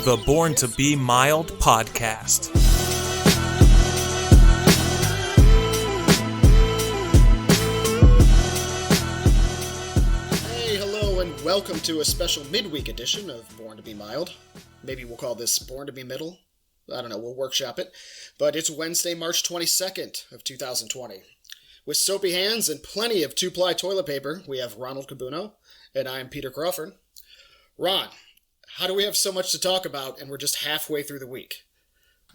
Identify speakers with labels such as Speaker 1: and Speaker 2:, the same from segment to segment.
Speaker 1: the Born to Be Mild podcast.
Speaker 2: Hey, hello, and welcome to a special midweek edition of Born to Be Mild. Maybe we'll call this Born to Be Middle. I don't know, we'll workshop it. But it's Wednesday, March 22nd of 2020. With soapy hands and plenty of two-ply toilet paper, we have Ronald Cabuno, and I'm Peter Crawford. Ron, how do we have so much to talk about and we're just halfway through the week?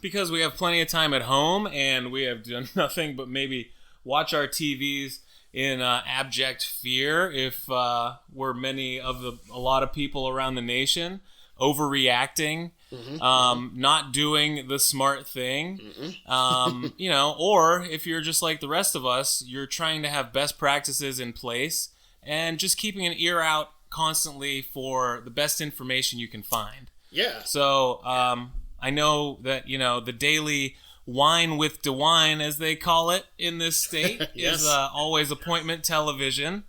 Speaker 3: Because we have plenty of time at home and we have done nothing but maybe watch our TVs in abject fear if we're a lot of people around the nation overreacting, not doing the smart thing, or if you're just like the rest of us, you're trying to have best practices in place and just keeping an ear out constantly for the best information you can find. Yeah. So I know that, the daily wine with DeWine, as they call it in this state, yes, is always appointment television.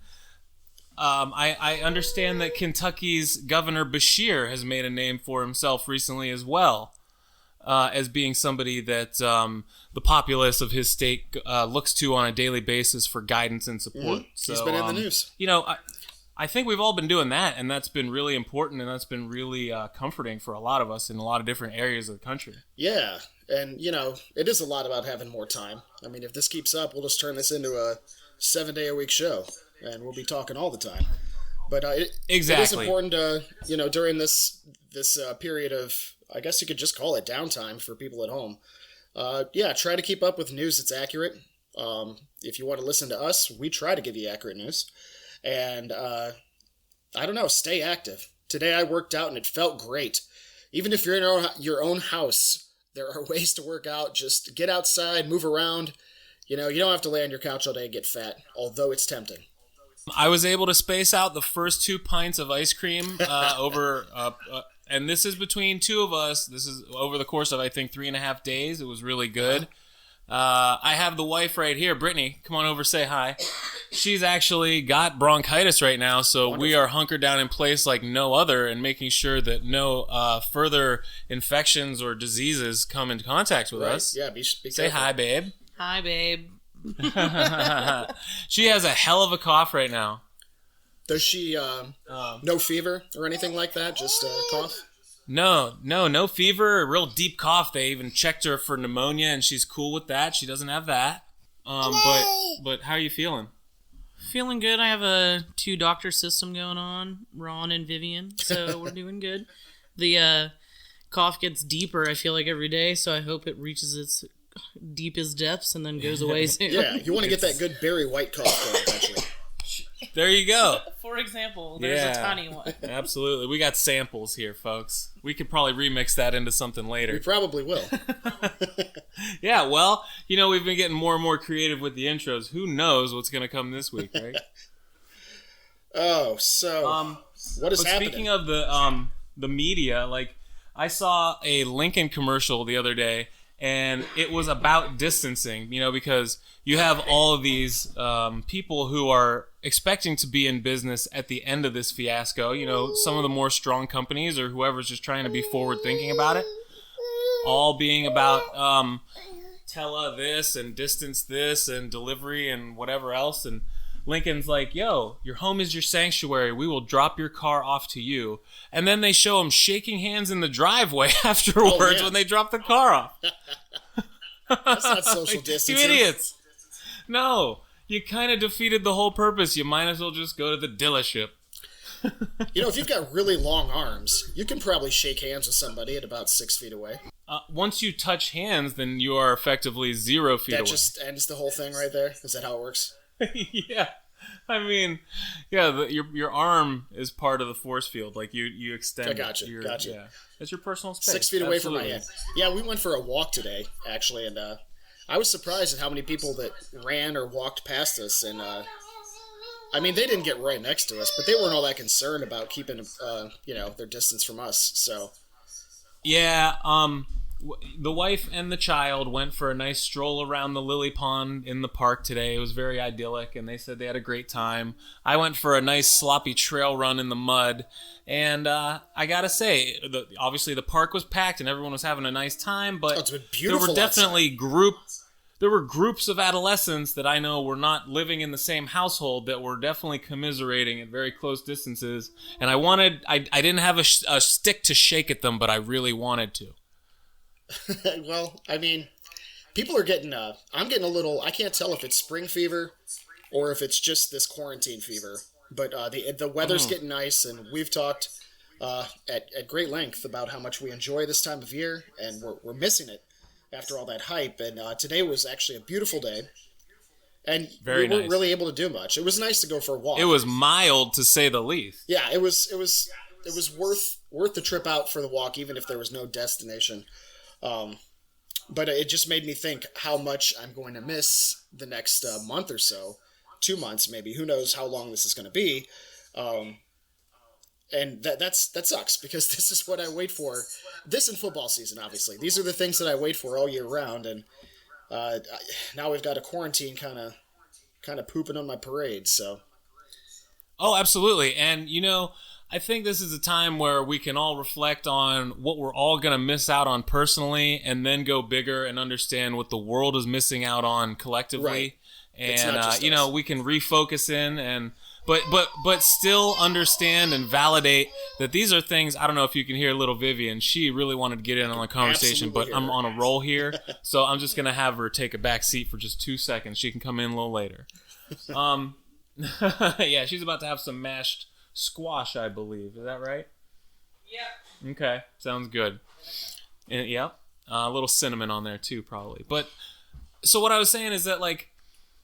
Speaker 3: I understand that Kentucky's Governor Beshear has made a name for himself recently as well, as being somebody that the populace of his state looks to on a daily basis for guidance and support. Mm-hmm. So,
Speaker 2: he's been in the news.
Speaker 3: I think we've all been doing that, and that's been really important, and that's been really comforting for a lot of us in a lot of different areas of the country.
Speaker 2: Yeah, and, it is a lot about having more time. I mean, if this keeps up, we'll just turn this into a 7-day-a-week show. And we'll be talking all the time. But it is important to, during this period of, I guess you could just call it downtime for people at home. Try to keep up with news that's accurate. If you want to listen to us, we try to give you accurate news. And, stay active. Today I worked out and it felt great. Even if you're in your own house, there are ways to work out. Just get outside, move around. You don't have to lay on your couch all day and get fat, although it's tempting.
Speaker 3: I was able to space out the first 2 pints of ice cream over, and this is between two of us. This is over the course of, I think, 3.5 days. It was really good. I have the wife right here, Brittany. Come on over, say hi. She's actually got bronchitis right now, so wonderful. We are hunkered down in place like no other and making sure that no further infections or diseases come into contact with us.
Speaker 2: Yeah, be
Speaker 3: say
Speaker 2: careful.
Speaker 3: Hi, babe.
Speaker 4: Hi, babe.
Speaker 3: She has a hell of a cough right now.
Speaker 2: Does she no fever or anything like that? Just cough?
Speaker 3: No fever, a real deep cough. They even checked her for pneumonia and she's cool with that. She doesn't have that. But how are you feeling?
Speaker 4: Feeling good. I have a 2-doctor system going on, Ron and Vivian, so we're doing good. The cough gets deeper, I feel like, every day, so I hope it reaches its deepest depths and then goes away soon.
Speaker 2: Yeah, you want to get that good Barry White cough going eventually.
Speaker 3: There you go.
Speaker 4: For example, there's a tiny one.
Speaker 3: Absolutely. We got samples here, folks. We could probably remix that into something later.
Speaker 2: We probably will.
Speaker 3: Yeah, well, we've been getting more and more creative with the intros. Who knows what's going to come this week, right?
Speaker 2: Oh, so what is happening?
Speaker 3: Speaking of the media, I saw a Lincoln commercial the other day, and it was about distancing, because you have all of these people who are expecting to be in business at the end of this fiasco. Some of the more strong companies or whoever's just trying to be forward thinking about it, all being about tele this and distance this and delivery and whatever else. And Lincoln's like, yo, your home is your sanctuary. We will drop your car off to you. And then they show them shaking hands in the driveway afterwards when they drop the car off.
Speaker 2: That's not social distancing.
Speaker 3: You idiots. No, you kind of defeated the whole purpose. You might as well just go to the dealership.
Speaker 2: If you've got really long arms, you can probably shake hands with somebody at about 6 feet away.
Speaker 3: Once you touch hands, then you are effectively 0 feet away.
Speaker 2: That just ends the whole thing right there? Is that how it works?
Speaker 3: Yeah. I mean, your arm is part of the force field. You extend.
Speaker 2: I got you.
Speaker 3: Yeah, it's your personal space.
Speaker 2: 6 feet away from my head. Yeah, we went for a walk today, actually, and I was surprised at how many people that ran or walked past us. And they didn't get right next to us, but they weren't all that concerned about keeping their distance from us. So.
Speaker 3: Yeah. the wife and the child went for a nice stroll around the lily pond in the park today. It was very idyllic, and they said they had a great time. I went for a nice sloppy trail run in the mud, and I gotta say, obviously the park was packed and everyone was having a nice time, but
Speaker 2: it's been beautiful.
Speaker 3: There were definitely groups of adolescents that I know were not living in the same household that were definitely commiserating at very close distances, and I didn't have a stick to shake at them, but I really wanted to.
Speaker 2: Well, I mean, people are getting, I'm getting a little, I can't tell if it's spring fever or if it's just this quarantine fever, but the weather's getting nice, and we've talked at great length about how much we enjoy this time of year, and we're missing it after all that hype, and today was actually a beautiful day, and we weren't really able to do much. It was nice to go for a walk.
Speaker 3: It was mild, to say the least.
Speaker 2: Yeah, it was worth the trip out for the walk, even if there was no destination. But it just made me think how much I'm going to miss the next month or so, 2 months maybe. Who knows how long this is going to be? And that sucks, because this is what I wait for. This and football season, obviously. These are the things that I wait for all year round, and now we've got a quarantine kind of pooping on my parade. So.
Speaker 3: Oh, absolutely, and I think this is a time where we can all reflect on what we're all going to miss out on personally, and then go bigger and understand what the world is missing out on collectively.
Speaker 2: Right.
Speaker 3: And we can refocus in and but still understand and validate that these are things. I don't know if you can hear little Vivian. She really wanted to get in on the conversation, but I'm on a roll here, so I'm just going to have her take a back seat for just 2 seconds. She can come in a little later. Yeah, she's about to have some mashed squash, I believe. Is that right?
Speaker 4: Yeah.
Speaker 3: Okay, sounds good. And, yeah, a little cinnamon on there too, probably. But so what I was saying is that,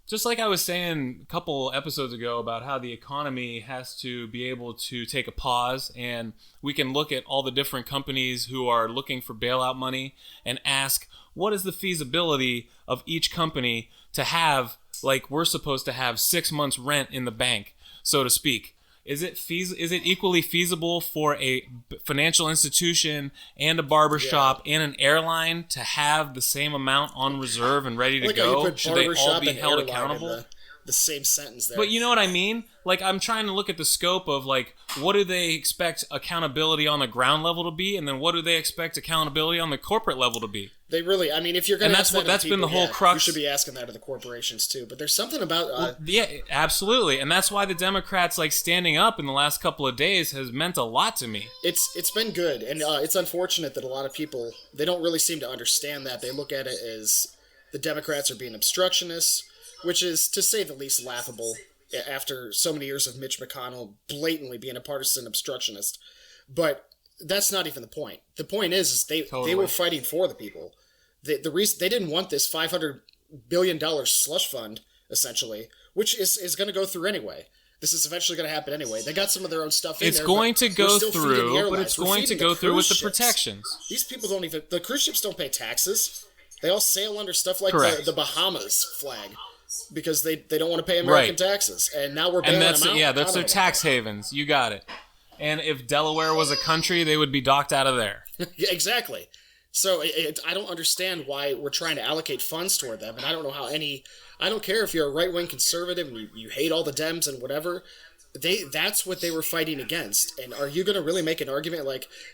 Speaker 3: just like I was saying a couple episodes ago about how the economy has to be able to take a pause, and we can look at all the different companies who are looking for bailout money and ask, what is the feasibility of each company to have, we're supposed to have 6 months rent in the bank, so to speak. Is it equally feasible for a financial institution and a barbershop and an airline to have the same amount on reserve and ready to go? Should they all be held accountable?
Speaker 2: The same sentence there.
Speaker 3: But you know what I mean? I'm trying to look at the scope of, what do they expect accountability on the ground level to be, and then what do they expect accountability on the corporate level to be?
Speaker 2: They really, if you're going to ask that,
Speaker 3: that's been the whole crux.
Speaker 2: You should be asking that of the corporations too. But there's something about
Speaker 3: yeah, absolutely, and that's why the Democrats standing up in the last couple of days has meant a lot to me.
Speaker 2: It's been good, and it's unfortunate that a lot of people, they don't really seem to understand that. They look at it as the Democrats are being obstructionists, which is, to say the least, laughable after so many years of Mitch McConnell blatantly being a partisan obstructionist. But that's not even the point. The point is they were fighting for the people. The reason they didn't want this $500 billion slush fund, essentially, which is going to go through anyway. This is eventually going to happen anyway. They got some of their own stuff in there.
Speaker 3: It's going to go through, but it's going to go through with the protections.
Speaker 2: These people don't even... The cruise ships don't pay taxes. They all sail under stuff like the Bahamas flag, because they don't want to pay American taxes. And now we're bailing them out.
Speaker 3: Yeah, that's their tax havens. You got it. And if Delaware was a country, they would be docked out of there.
Speaker 2: Yeah, exactly. So I don't understand why we're trying to allocate funds toward them. And I don't know how I don't care if you're a right-wing conservative and you hate all the Dems and whatever. That's what they were fighting against. And are you going to really make an argument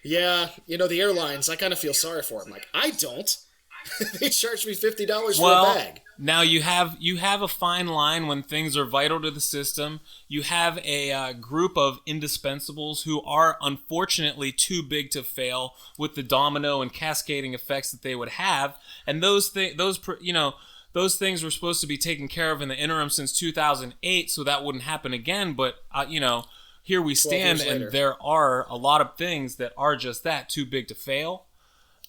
Speaker 2: the airlines, I kind of feel sorry for them. I don't. They charged me $50 for a bag.
Speaker 3: Now you have a fine line when things are vital to the system. You have a group of indispensables who are unfortunately too big to fail with the domino and cascading effects that they would have, and those things were supposed to be taken care of in the interim since 2008, so that wouldn't happen again. But here we stand, and there are a lot of things that are just that, too big to fail.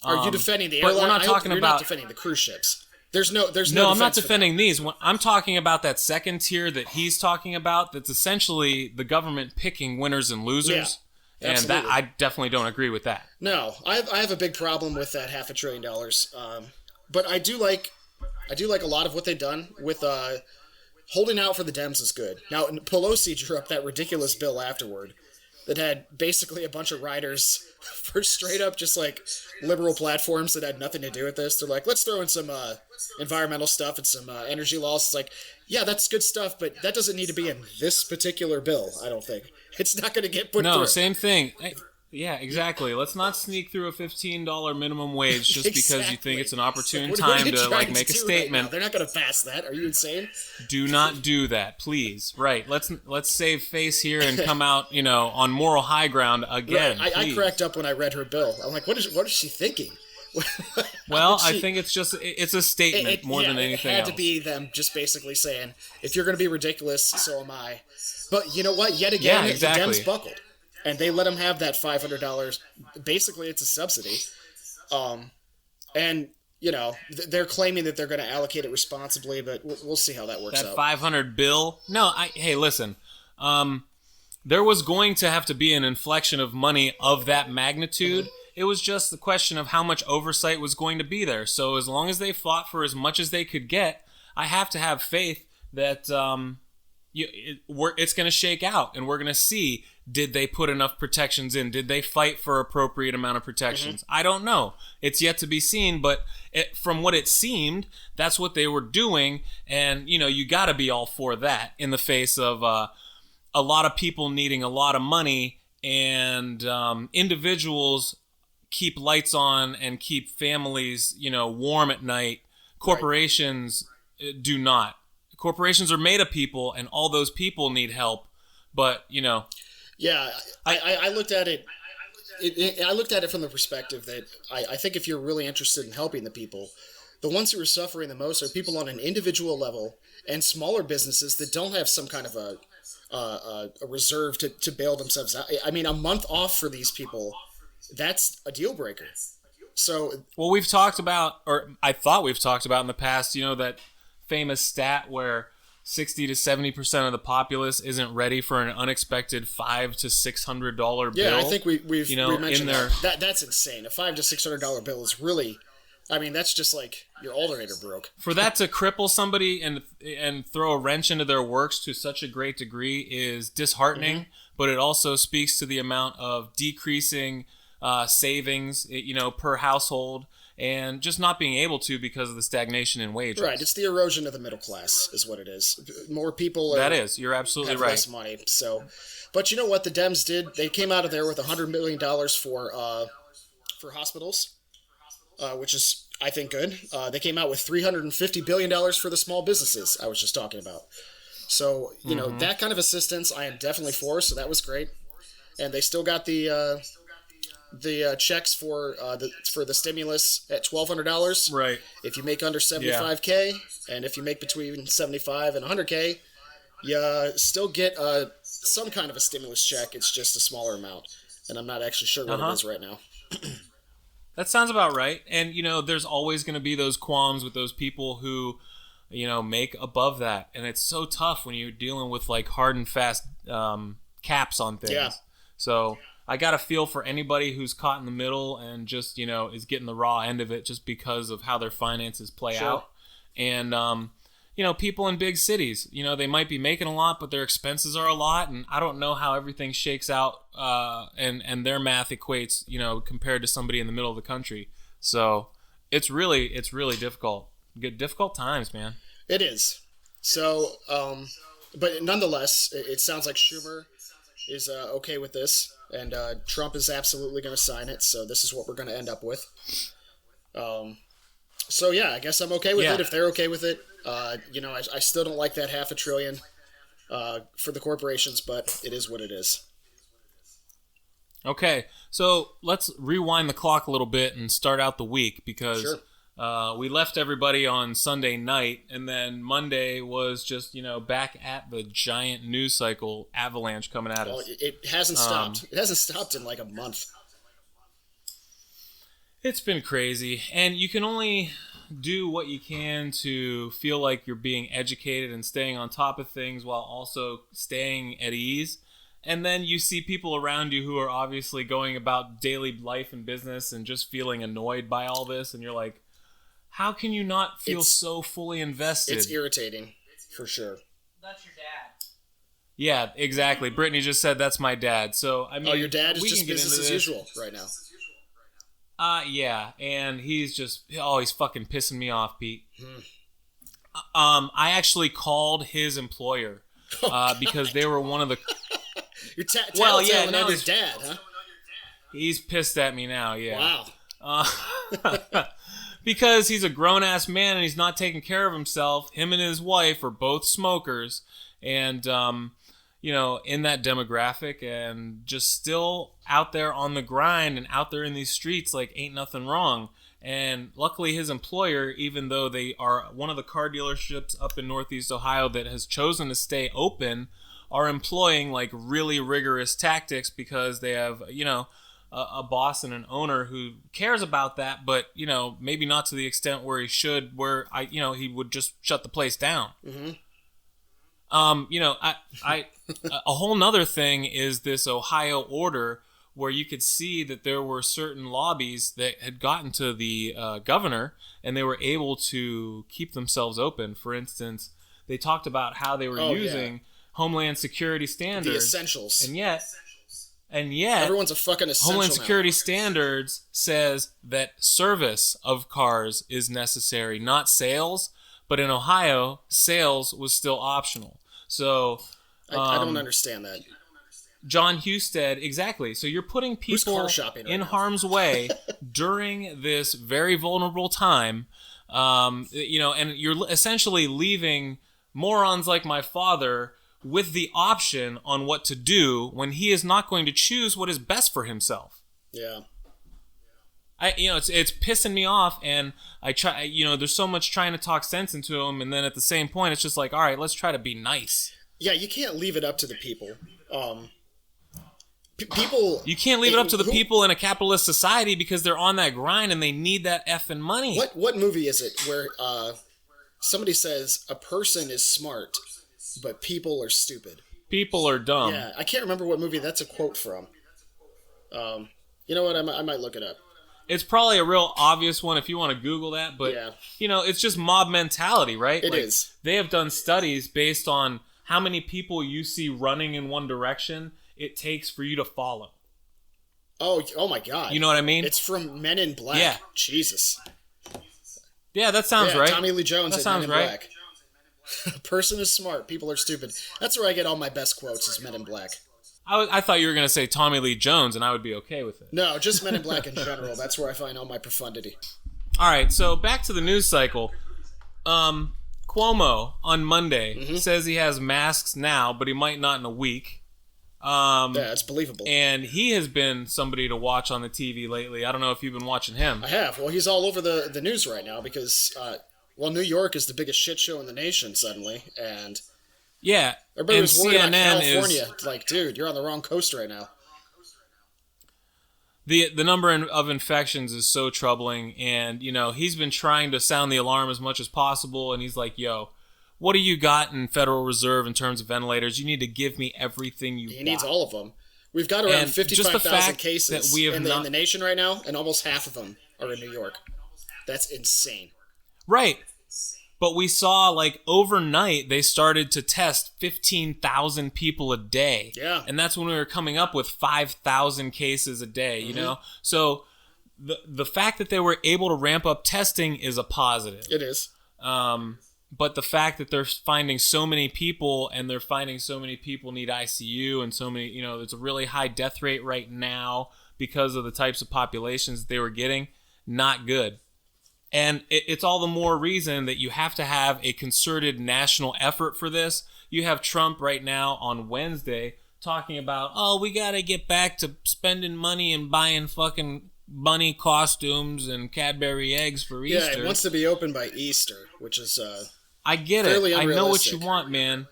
Speaker 2: Are you defending the airline?
Speaker 3: We're not talking
Speaker 2: you're
Speaker 3: about
Speaker 2: not defending the cruise ships. There's no.
Speaker 3: No, I'm not defending these. I'm talking about that second tier that he's talking about. That's essentially the government picking winners and losers. Yeah, and that I definitely don't agree with that.
Speaker 2: No, I have a big problem with that $500 billion. But I do like a lot of what they've done with holding out for the Dems is good. Now Pelosi drew up that ridiculous bill afterward, that had basically a bunch of writers for straight up just like liberal platforms that had nothing to do with this. They're like, let's throw in some environmental stuff and some energy laws. It's like, yeah, that's good stuff, but that doesn't need to be in this particular bill, I don't think. It's not going to get put through.
Speaker 3: No, same thing. Yeah, exactly. Let's not sneak through a $15 minimum wage just because you think it's an opportune time to like make a statement.
Speaker 2: Right, they're not going to pass that. Are you insane?
Speaker 3: Do not do that, please. Right. Let's save face here and come out, on moral high ground again.
Speaker 2: Right. I cracked up when I read her bill. I'm like, what is she thinking?
Speaker 3: Well, I think it's a statement more than anything else.
Speaker 2: It had to be them just basically saying, if you're going to be ridiculous, so am I. But you know what? Yet again,
Speaker 3: exactly.
Speaker 2: the Dems buckled. And they let them have that $500. Basically, it's a subsidy. And, they're claiming that they're going to allocate it responsibly, but we'll see how that works out.
Speaker 3: That $500 bill? No, hey, listen. There was going to have to be an inflection of money of that magnitude. It was just the question of how much oversight was going to be there. So as long as they fought for as much as they could get, I have to have faith that it's going to shake out, and we're going to see, did they put enough protections in? Did they fight for appropriate amount of protections? I don't know. It's yet to be seen, but from what it seemed, that's what they were doing, and you got to be all for that in the face of a lot of people needing a lot of money, and individuals keep lights on and keep families, warm at night. Corporations do not. Corporations are made of people, and all those people need help. But
Speaker 2: yeah, I looked at it. I looked at it from the perspective that I think if you're really interested in helping the people, the ones who are suffering the most are people on an individual level and smaller businesses that don't have some kind of a reserve to bail themselves out. I mean, a month off for these people, that's a deal breaker. So,
Speaker 3: well, we've talked about, or I thought we've talked about in the past, that famous stat where 60 to 70% of the populace isn't ready for an unexpected $500 to $600 bill.
Speaker 2: Yeah, I think we mentioned that. That's insane. A $500 to $600 bill is really, I mean, that's just like your alternator broke.
Speaker 3: For that to cripple somebody and throw a wrench into their works to such a great degree is disheartening, but it also speaks to the amount of decreasing savings, per household, and just not being able to because of the stagnation in wages.
Speaker 2: Right, it's the erosion of the middle class is what it is. More people
Speaker 3: you're absolutely
Speaker 2: have
Speaker 3: right.
Speaker 2: less money. So, but you know what the Dems did? They came out of there with $100 million for hospitals, which is, I think, good. They came out with $350 billion for the small businesses I was just talking about. So, that kind of assistance I am definitely for, so that was great. And they still got the checks for the stimulus at $1,200.
Speaker 3: Right.
Speaker 2: If you make under $75K, and if you make between $75 and $100K, you still get some kind of a stimulus check. It's just a smaller amount, and I'm not actually sure what it is right now.
Speaker 3: That sounds about right. And there's always going to be those qualms with those people who make above that, and it's so tough when you're dealing with like hard and fast caps on things. Yeah. So I got a feel for anybody who's caught in the middle and just, is getting the raw end of it just because of how their finances play out. And, people in big cities, they might be making a lot, but their expenses are a lot. And I don't know how everything shakes out and their math equates, compared to somebody in the middle of the country. So it's really difficult. Difficult times, man.
Speaker 2: It is. So, but nonetheless, it sounds like Schumer is okay with this. And Trump is absolutely going to sign it, so this is what we're going to end up with. So yeah, I guess I'm okay with it if they're okay with it. I still don't like that $500 billion for the corporations, but it is what it is.
Speaker 3: Okay, so let's rewind the clock a little bit and start out the week because we left everybody on Sunday night, and then Monday was just, back at the giant news cycle avalanche coming at us.
Speaker 2: It hasn't stopped. It hasn't stopped in like a month.
Speaker 3: It's been crazy, and you can only do what you can to feel like you're being educated and staying on top of things while also staying at ease. And then you see people around you who are obviously going about daily life and business and just feeling annoyed by all this, and you're like, how can you not feel so fully invested?
Speaker 2: It's irritating, for sure.
Speaker 4: That's your dad.
Speaker 3: Yeah, exactly. Brittany just said that's my dad. So I mean,
Speaker 2: your dad is just business as usual right now.
Speaker 3: Yeah, and he's fucking pissing me off, Pete. I actually called his employer because they were one of the.
Speaker 2: You're tattling on his dad, huh?
Speaker 3: He's pissed at me now. Yeah.
Speaker 2: Wow.
Speaker 3: Because he's a grown-ass man and he's not taking care of himself. Him and his wife are both smokers, and in that demographic, and just still out there on the grind and out there in these streets like ain't nothing wrong. And luckily his employer, even though they are one of the car dealerships up in Northeast Ohio that has chosen to stay open, are employing like really rigorous tactics because they have, a boss and an owner who cares about that, but, maybe not to the extent where he should, where he would just shut the place down.
Speaker 2: Mm-hmm.
Speaker 3: A whole nother thing is this Ohio order where you could see that there were certain lobbies that had gotten to the governor and they were able to keep themselves open. For instance, they talked about how they were using Homeland Security standards.
Speaker 2: The essentials.
Speaker 3: And yet,
Speaker 2: everyone's a fucking essential
Speaker 3: Homeland
Speaker 2: now.
Speaker 3: Security standards says that service of cars is necessary, not sales. But in Ohio, sales was still optional. So
Speaker 2: I don't understand that.
Speaker 3: John Husted, exactly. So you're putting people in harm's way during this very vulnerable time, and you're essentially leaving morons like my father with the option on what to do when he is not going to choose what is best for himself.
Speaker 2: Yeah.
Speaker 3: It's pissing me off, and I try. There's so much trying to talk sense into him, and then at the same point, it's just like, all right, let's try to be nice.
Speaker 2: Yeah, you can't leave it up to the people.
Speaker 3: You can't leave it up to the people in a capitalist society because they're on that grind and they need that effing money.
Speaker 2: What movie is it where somebody says a person is smart, but people are stupid?
Speaker 3: People are dumb.
Speaker 2: Yeah, I can't remember what movie that's a quote from. You know what? I might look it up.
Speaker 3: It's probably a real obvious one if you want to Google that, but it's just mob mentality, right?
Speaker 2: It is.
Speaker 3: They have done studies based on how many people you see running in one direction it takes for you to follow.
Speaker 2: Oh my God.
Speaker 3: You know what I mean?
Speaker 2: It's from Men in Black.
Speaker 3: Yeah.
Speaker 2: Jesus.
Speaker 3: Yeah, that sounds right.
Speaker 2: Tommy Lee Jones
Speaker 3: that
Speaker 2: in
Speaker 3: sounds
Speaker 2: Men in
Speaker 3: right.
Speaker 2: Black. A person is smart, people are stupid. That's where I get all my best quotes is Men in Black.
Speaker 3: I thought you were going to say Tommy Lee Jones, and I would be okay with it.
Speaker 2: No, just Men in Black in general. That's where I find all my profundity.
Speaker 3: All right, so back to the news cycle. Cuomo on Monday says he has masks now, but he might not in a week.
Speaker 2: Yeah, it's believable.
Speaker 3: And he has been somebody to watch on the TV lately. I don't know if you've been watching him.
Speaker 2: I have. Well, he's all over the news right now because, New York is the biggest shit show in the nation suddenly, and...
Speaker 3: Yeah,
Speaker 2: everybody was worried about
Speaker 3: CNN
Speaker 2: California. Like, dude, you're on the wrong coast right now.
Speaker 3: The number of infections is so troubling, and, he's been trying to sound the alarm as much as possible, and he's like, yo, what do you got in Federal Reserve in terms of ventilators? You need to give me everything you got.
Speaker 2: He needs all of them. We've got around 55,000 cases in the nation right now, and almost half of them are in New York. That's insane.
Speaker 3: Right. But we saw, overnight, they started to test 15,000 people a day.
Speaker 2: Yeah.
Speaker 3: And that's when we were coming up with 5,000 cases a day, you know? So the fact that they were able to ramp up testing is a positive.
Speaker 2: It is.
Speaker 3: But the fact that they're finding so many people and they're finding so many people need ICU and so many, there's a really high death rate right now because of the types of populations they were getting, not good. And it's all the more reason that you have to have a concerted national effort for this. You have Trump right now on Wednesday talking about, we got to get back to spending money and buying fucking bunny costumes and Cadbury eggs for Easter.
Speaker 2: Yeah, it wants to be open by Easter, which is
Speaker 3: I get it. I know what you want, man.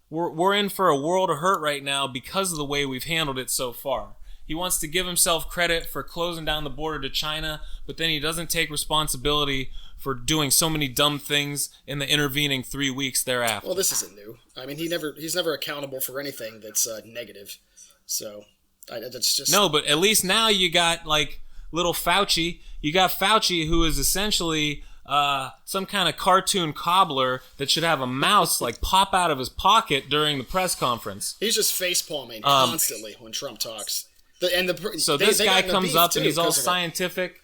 Speaker 3: We're in for a world of hurt right now because of the way we've handled it so far. He wants to give himself credit for closing down the border to China, but then he doesn't take responsibility for doing so many dumb things in the intervening 3 weeks thereafter.
Speaker 2: Well, this isn't new. I mean, he's never accountable for anything that's negative. So that's just...
Speaker 3: No, but at least now you got, little Fauci. You got Fauci, who is essentially some kind of cartoon cobbler that should have a mouse like pop out of his pocket during the press conference.
Speaker 2: He's just face-palming constantly when Trump talks.
Speaker 3: This guy comes up and he's all scientific.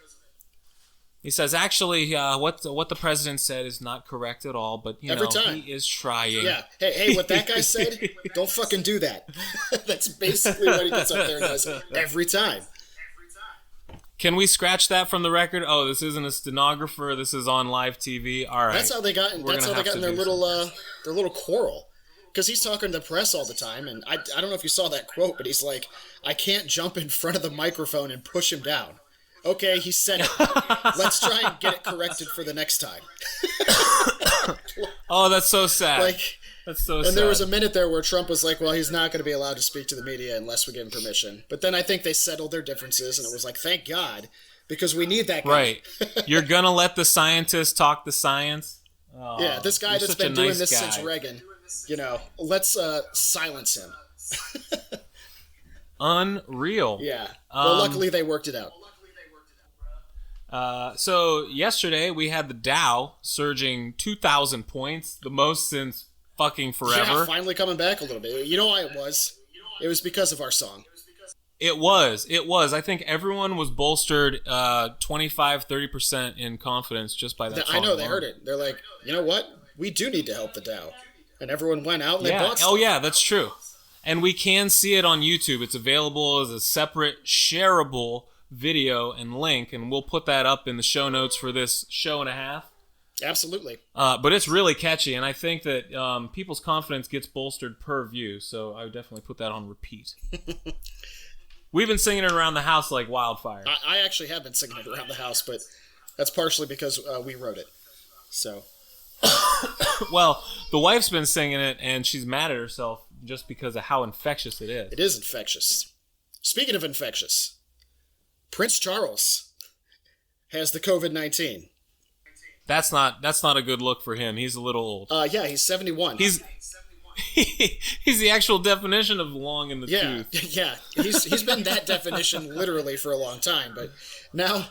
Speaker 3: He says, actually, what the president said is not correct at all, but, he is trying.
Speaker 2: Yeah. Hey, what that guy said, don't fucking do that. That's basically what he gets up there and does every time.
Speaker 3: Can we scratch that from the record? Oh, this isn't a stenographer. This is on live TV. All right.
Speaker 2: That's how they got in their little quarrel. Because he's talking to the press all the time, and I don't know if you saw that quote, but he's like, I can't jump in front of the microphone and push him down. Okay, he said it. Let's try and get it corrected for the next time.
Speaker 3: Oh, that's so sad. That's so sad.
Speaker 2: And there was a minute there where Trump was like, well, he's not going to be allowed to speak to the media unless we give him permission. But then I think they settled their differences, and it was like, thank God, because we need that guy.
Speaker 3: Right. You're going to let the scientists talk the science? Oh,
Speaker 2: yeah, this guy that's been doing this since Reagan, let's silence him.
Speaker 3: Unreal.
Speaker 2: Yeah. Well, luckily they worked it out.
Speaker 3: So yesterday we had the Dow surging 2,000 points, the most since fucking forever.
Speaker 2: Yeah, finally coming back a little bit. You know why it was? It was because of our song.
Speaker 3: It was. I think everyone was bolstered 25-30% in confidence just by that song.
Speaker 2: I know, they heard it. They're like, you know what? We do need to help the Dow. And everyone went out and they bought stuff.
Speaker 3: Oh yeah, that's true. And we can see it on YouTube. It's available as a separate shareable video and link, and we'll put that up in the show notes for this show and a half.
Speaker 2: Absolutely.
Speaker 3: But it's really catchy, and I think that people's confidence gets bolstered per view, so I would definitely put that on repeat. We've been singing it around the house like wildfire.
Speaker 2: I actually have been singing it around the house, but that's partially because we wrote it. So.
Speaker 3: Well, the wife's been singing it, and she's mad at herself just because of how infectious it is.
Speaker 2: It is infectious. Speaking of infectious, Prince Charles has the COVID-19.
Speaker 3: That's not a good look for him. He's a little old.
Speaker 2: Yeah, he's 71.
Speaker 3: He's the actual definition of long in the tooth.
Speaker 2: Yeah. He's been that definition literally for a long time, but now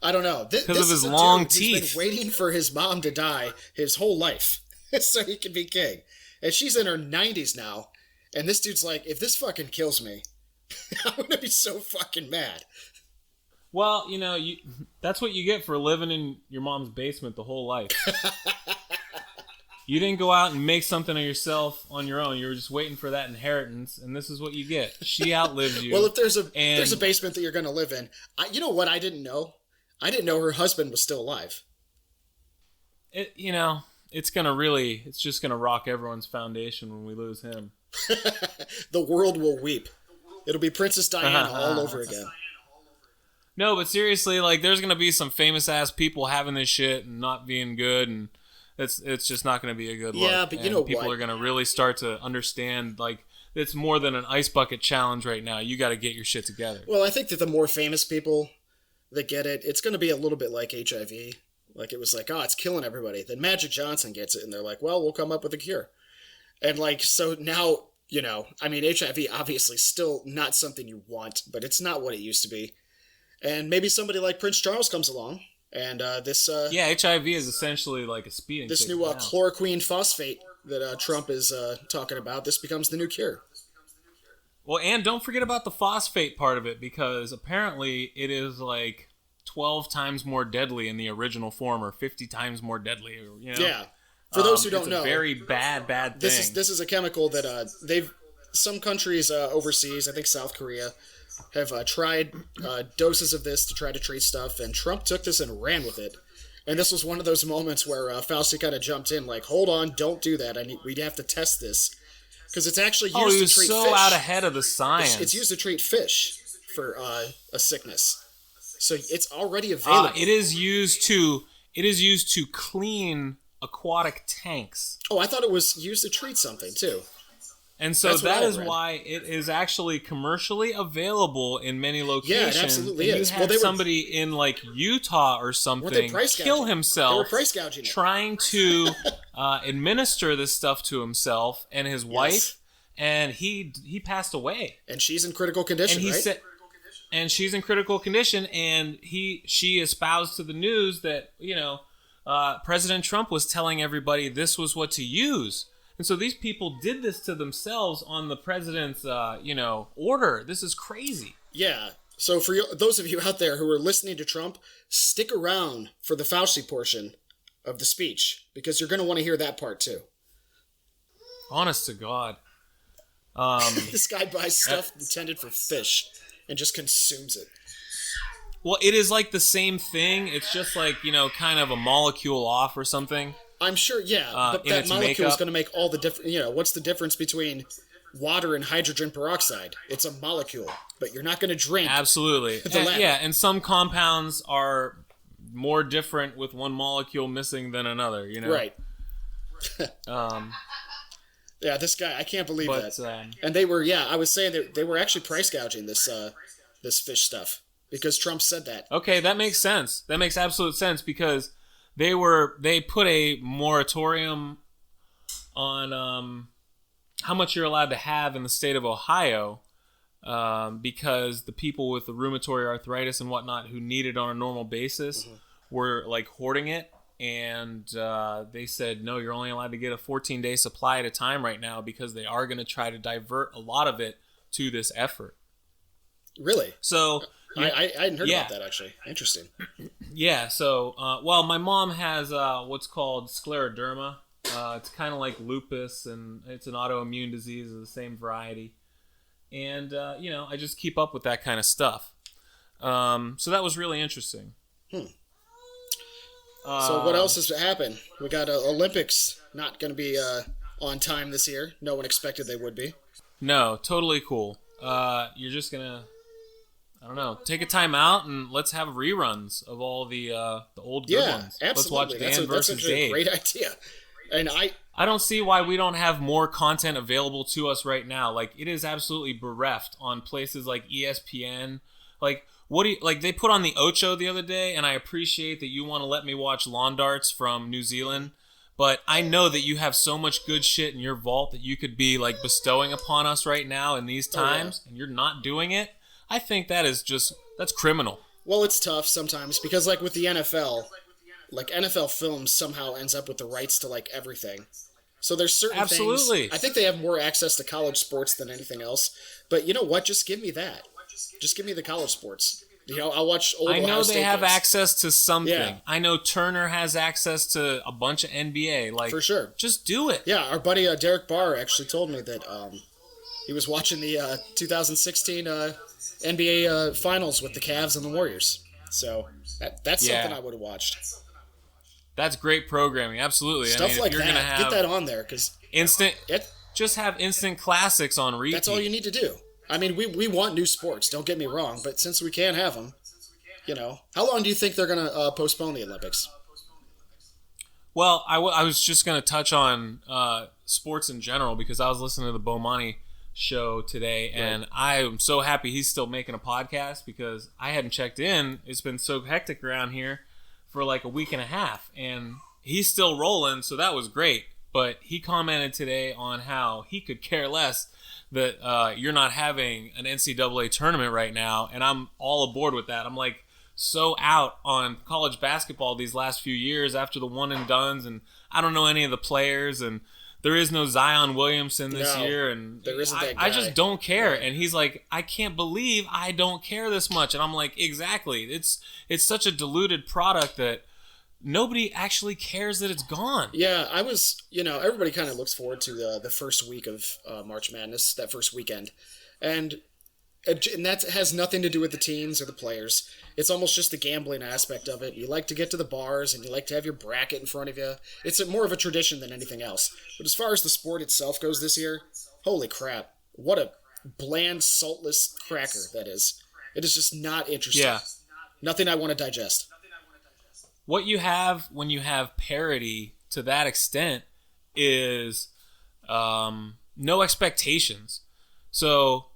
Speaker 2: I don't know.
Speaker 3: Because of his long teeth.
Speaker 2: He's been waiting for his mom to die his whole life so he can be king. And she's in her 90s now, and this dude's like, if this fucking kills me, I'm going to be so fucking mad.
Speaker 3: Well, that's what you get for living in your mom's basement the whole life. You didn't go out and make something of yourself on your own. You were just waiting for that inheritance, and this is what you get. She outlived you.
Speaker 2: Well, if there's a basement that you're going to live in, you know what I didn't know? I didn't know her husband was still alive.
Speaker 3: It's just going to rock everyone's foundation when we lose him.
Speaker 2: The world will weep. It'll be Princess Diana all over again.
Speaker 3: No, but seriously, there's going to be some famous-ass people having this shit and not being good, and it's just not going to be a good look.
Speaker 2: Yeah, but you know what?
Speaker 3: People are going to really start to understand, it's more than an ice bucket challenge right now. You got to get your shit together.
Speaker 2: Well, I think that the more famous people that get it, it's going to be a little bit like HIV. It was it's killing everybody. Then Magic Johnson gets it, and they're like, well, we'll come up with a cure. And, so now, HIV obviously still not something you want, but it's not what it used to be. And maybe somebody like Prince Charles comes along, and this...
Speaker 3: HIV is essentially like a speeding
Speaker 2: this
Speaker 3: ticket
Speaker 2: new
Speaker 3: now.
Speaker 2: chloroquine phosphate that Trump is talking about, this becomes the new cure.
Speaker 3: Well, and don't forget about the phosphate part of it, because apparently it is 12 times more deadly in the original form, or 50 times more deadly.
Speaker 2: Yeah. For those who don't know,
Speaker 3: it's a very bad thing.
Speaker 2: This is a chemical that some countries overseas, I think South Korea, have tried doses of this to try to treat stuff, and Trump took this and ran with it. And this was one of those moments where Fauci kind of jumped in, hold on, don't do that. We'd have to test this. Because it's actually used to treat fish.
Speaker 3: Oh, he was so out ahead of the science.
Speaker 2: It's used to treat fish for a sickness. So it's already available.
Speaker 3: It is used to clean aquatic tanks.
Speaker 2: Oh, I thought it was used to treat something, too.
Speaker 3: And so that is why it is actually commercially available in many locations.
Speaker 2: Yeah, it absolutely is.
Speaker 3: You had somebody in Utah or something kill himself trying to administer this stuff to himself and his wife, and he passed away.
Speaker 2: And she's in critical condition, right?
Speaker 3: And she's in critical condition, and she espoused to the news that President Trump was telling everybody this was what to use. And so these people did this to themselves on the president's, order. This is crazy.
Speaker 2: Yeah. So for those of you out there who are listening to Trump, stick around for the Fauci portion of the speech, because you're going to want to hear that part too.
Speaker 3: Honest to God.
Speaker 2: This guy buys stuff intended for fish and just consumes it.
Speaker 3: Well, it is like the same thing. It's just like, kind of a molecule off or something.
Speaker 2: I'm sure, yeah. But that molecule is going to make all the different... what's the difference between water and hydrogen peroxide? It's a molecule, but you're not going to drink.
Speaker 3: Absolutely. And some compounds are more different with one molecule missing than another,
Speaker 2: Right. Yeah, this guy, I can't believe that. And they were, I was saying that they were actually price gouging this fish stuff because Trump said that.
Speaker 3: Okay, that makes sense. That makes absolute sense because they put a moratorium on how much you're allowed to have in the state of Ohio because the people with the rheumatoid arthritis and whatnot who need it on a normal basis were like hoarding it. And they said, no, you're only allowed to get a 14-day supply at a time right now because they are going to try to divert a lot of it to this effort.
Speaker 2: Really?
Speaker 3: So
Speaker 2: I hadn't heard about that, actually. Interesting.
Speaker 3: Yeah, so, my mom has what's called scleroderma. It's kind of like lupus, and it's an autoimmune disease of the same variety. And, I just keep up with that kind of stuff. So that was really interesting.
Speaker 2: So what else has happened? We got Olympics not going to be on time this year. No one expected they would be.
Speaker 3: No, totally cool. You're just going to, I don't know, take a time out and let's have reruns of all the old good ones.
Speaker 2: Yeah, absolutely.
Speaker 3: Let's watch Dan versus Dave.
Speaker 2: That's a great idea. And
Speaker 3: I don't see why we don't have more content available to us right now. Like, it is absolutely bereft on places like ESPN. Like, they put on the Ocho the other day, and I appreciate that you want to let me watch lawn darts from New Zealand, but I know that you have so much good shit in your vault that you could be like bestowing upon us right now in these times, and you're not doing it. I think that's criminal.
Speaker 2: Well, it's tough sometimes because like with the NFL, like NFL Films somehow ends up with the rights to like everything. So there's certain things. I think they have more access to college sports than anything else. But you know what? Just give me that. Just give me the college sports. I'll watch old Ohio State. I know they
Speaker 3: have access to something. Yeah. I know Turner has access to a bunch of NBA. Like,
Speaker 2: for sure.
Speaker 3: Just do it.
Speaker 2: Yeah, our buddy Derek Barr actually told me that he was watching the 2016 NBA Finals with the Cavs and the Warriors. So that's something I would have watched.
Speaker 3: That's great programming. Absolutely.
Speaker 2: Stuff like that. Get that on there because
Speaker 3: just have instant classics on repeat.
Speaker 2: That's all you need to do. I mean, we want new sports, don't get me wrong, but since we can't have them, how long do you think they're going to postpone the Olympics?
Speaker 3: Well, I was just going to touch on sports in general because I was listening to the Bomani show today, and I am so happy he's still making a podcast because I hadn't checked in. It's been so hectic around here for like a week and a half, and he's still rolling, so that was great. But he commented today on how he could care less that you're not having an NCAA tournament right now, and I'm all aboard with that. I'm like so out on college basketball these last few years after the one and dones, and I don't know any of the players, and there is no Zion Williamson this year, and
Speaker 2: there isn't that guy.
Speaker 3: I just don't care. Right. And he's like, I can't believe I don't care this much, and I'm like, exactly. It's such a diluted product that nobody actually cares that it's gone.
Speaker 2: Yeah, I was, everybody kind of looks forward to the first week of March Madness, that first weekend. And that has nothing to do with the teams or the players. It's almost just the gambling aspect of it. You like to get to the bars and you like to have your bracket in front of you. It's more of a tradition than anything else. But as far as the sport itself goes this year, holy crap. What a bland, saltless cracker that is. It is just not interesting.
Speaker 3: Yeah.
Speaker 2: Nothing I want to digest.
Speaker 3: What you have when you have parity to that extent is no expectations. So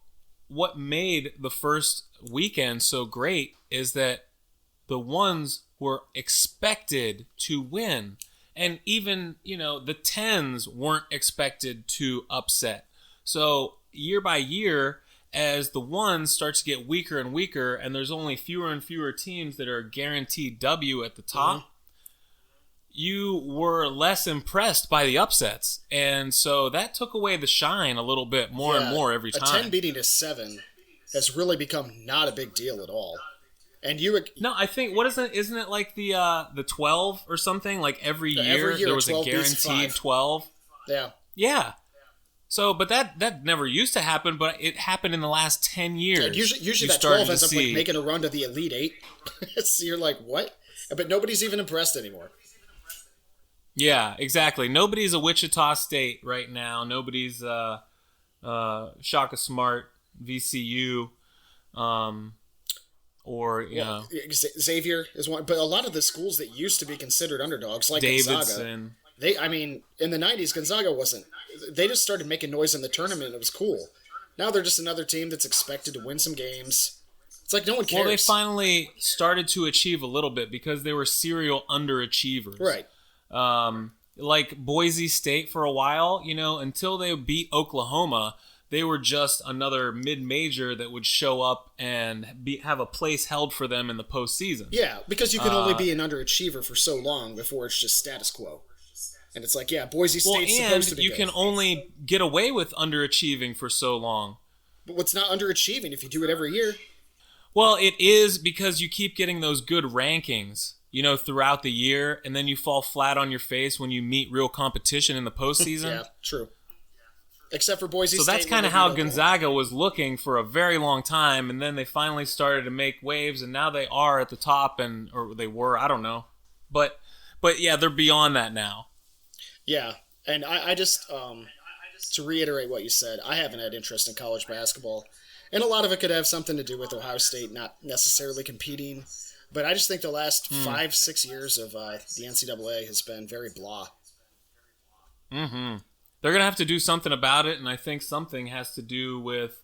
Speaker 3: what made the first weekend so great is that the ones were expected to win. And even, the 10s weren't expected to upset. So year by year, as the ones start to get weaker and weaker, and there's only fewer and fewer teams that are guaranteed W at the top, you were less impressed by the upsets. And so that took away the shine a little bit more and more every time.
Speaker 2: A 10 beating a 7 has really become not a big deal at all. And no,
Speaker 3: I think isn't it like the 12 or something? Like every year there was a guaranteed 12.
Speaker 2: Yeah.
Speaker 3: Yeah. So, but that never used to happen, but it happened in the last 10 years.
Speaker 2: Yeah, usually that 12 ends up like making a run to the Elite 8. So you're like, what? But nobody's even impressed anymore.
Speaker 3: Yeah, exactly. Nobody's a Wichita State right now. Nobody's Shaka Smart, VCU, or know
Speaker 2: Xavier is one. But a lot of the schools that used to be considered underdogs, like
Speaker 3: Davidson.
Speaker 2: Gonzaga, in the 90s, Gonzaga wasn't. They just started making noise in the tournament, and it was cool. Now they're just another team that's expected to win some games. It's like no one cares.
Speaker 3: Well, they finally started to achieve a little bit because they were serial underachievers.
Speaker 2: Right.
Speaker 3: Like Boise State for a while, until they beat Oklahoma, they were just another mid-major that would show up and have a place held for them in the postseason.
Speaker 2: Yeah, because you can only be an underachiever for so long before it's just status quo. And it's like, yeah, Boise State's supposed to be good.
Speaker 3: You can only get away with underachieving for so long.
Speaker 2: But what's not underachieving if you do it every year?
Speaker 3: Well, it is because you keep getting those good rankings, throughout the year, and then you fall flat on your face when you meet real competition in the postseason.
Speaker 2: Yeah, true. Except for Boise State.
Speaker 3: So that's kind of how Gonzaga was looking for a very long time, and then they finally started to make waves, and now they are at the top, or they were, I don't know. But yeah, they're beyond that now.
Speaker 2: Yeah, and I just, to reiterate what you said, I haven't had interest in college basketball, and a lot of it could have something to do with Ohio State not necessarily competing, but I just think the last 5-6 years of the NCAA has been very blah.
Speaker 3: Mm-hmm. They're going to have to do something about it, and I think something has to do with,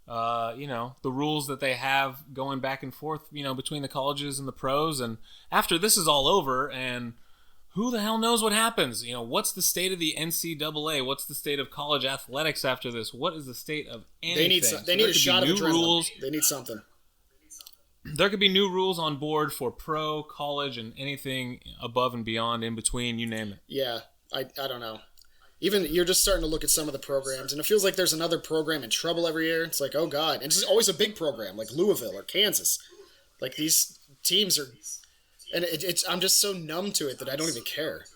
Speaker 3: the rules that they have going back and forth, between the colleges and the pros, and after this is all over, and who the hell knows what happens? What's the state of the NCAA? What's the state of college athletics after this? What is the state of anything?
Speaker 2: They need a shot of adrenaline. They need something.
Speaker 3: There could be new rules on board for pro, college, and anything above and beyond, in between, you name it.
Speaker 2: Yeah, I don't know. Even you're just starting to look at some of the programs, and it feels like there's another program in trouble every year. It's like, oh God. And it's always a big program, like Louisville or Kansas. Like these teams are... And I'm just so numb to it that I don't even care.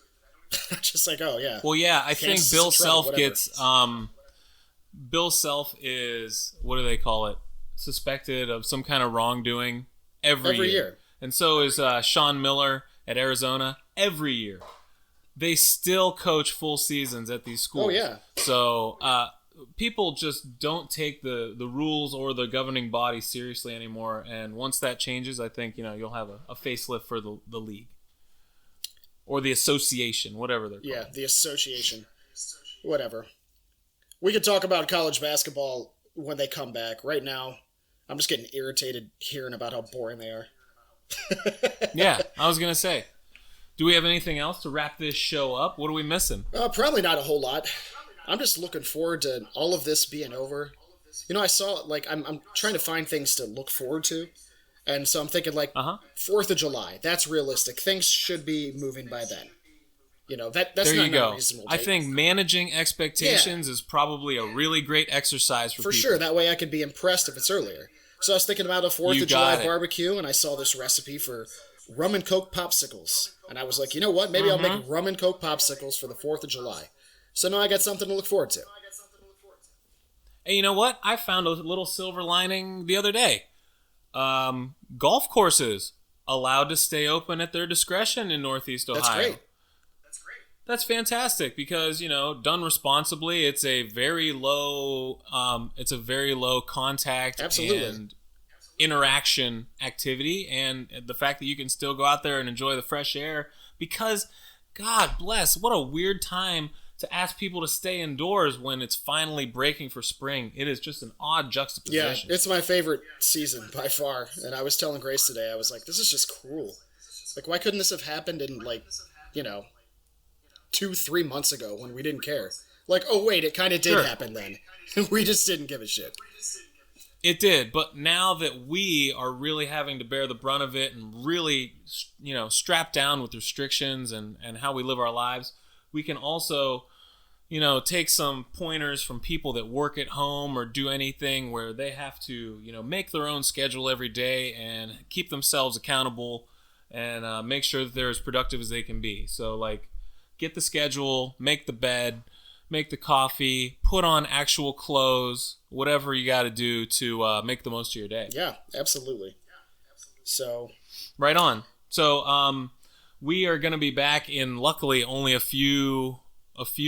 Speaker 2: Just like, oh, yeah.
Speaker 3: Well, yeah, I think Bill Self gets... Bill Self is, what do they call it? Suspected of some kind of wrongdoing every year. And so is Sean Miller at Arizona every year. They still coach full seasons at these schools.
Speaker 2: Oh, yeah.
Speaker 3: So people just don't take the rules or the governing body seriously anymore. And once that changes, I think you'll have a facelift for the league. Or the association, whatever they're called.
Speaker 2: Yeah, the association. Whatever. We could talk about college basketball when they come back. Right now, I'm just getting irritated hearing about how boring they are.
Speaker 3: Yeah, I was going to say. Do we have anything else to wrap this show up? What are we missing?
Speaker 2: Probably not a whole lot. I'm just looking forward to all of this being over. I saw, I'm trying to find things to look forward to. And so I'm thinking, 4th of July. That's realistic. Things should be moving by then. That's
Speaker 3: there
Speaker 2: not
Speaker 3: you go.
Speaker 2: Reasonable.
Speaker 3: I think managing expectations is probably a really great exercise for people.
Speaker 2: For sure. That way I could be impressed if it's earlier. So I was thinking about a 4th of July barbecue, and I saw this recipe for rum and Coke popsicles. And I was like, you know what? Maybe I'll make rum and Coke popsicles for the 4th of July. So now I got something to look forward to.
Speaker 3: Hey, you know what? I found a little silver lining the other day. Golf courses allowed to stay open at their discretion in Northeast Ohio.
Speaker 2: That's great.
Speaker 3: That's fantastic because, done responsibly, it's a very low contact and interaction activity, and the fact that you can still go out there and enjoy the fresh air because, God bless, what a weird time to ask people to stay indoors when it's finally breaking for spring. It is just an odd juxtaposition.
Speaker 2: Yeah, it's my favorite season by far, and I was telling Grace today, I was like, this is just cruel. Like, why couldn't this have happened in, 2-3 months ago when we didn't care? Like, oh wait, it kind of did happen then. We just didn't give a shit.
Speaker 3: It did, but now that we are really having to bear the brunt of it and really, strapped down with restrictions and how we live our lives, we can also, take some pointers from people that work at home or do anything where they have to, make their own schedule every day and keep themselves accountable and make sure that they're as productive as they can be. So, like, get the schedule, make the bed, make the coffee, put on actual clothes, whatever you got to do to make the most of your day.
Speaker 2: Yeah, absolutely. So,
Speaker 3: right on. So, we are going to be back in, luckily, only a few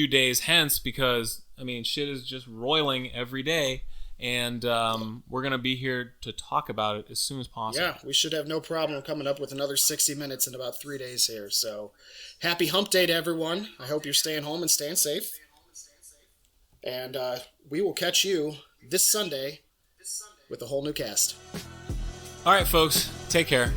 Speaker 3: days hence because, shit is just roiling every day. And we're going to be here to talk about it as soon as possible.
Speaker 2: Yeah, we should have no problem coming up with another 60 minutes in about 3 days here. So, happy hump day to everyone. I hope you're staying home and staying safe. And we will catch you this Sunday with a whole new cast.
Speaker 3: All right, folks. Take care.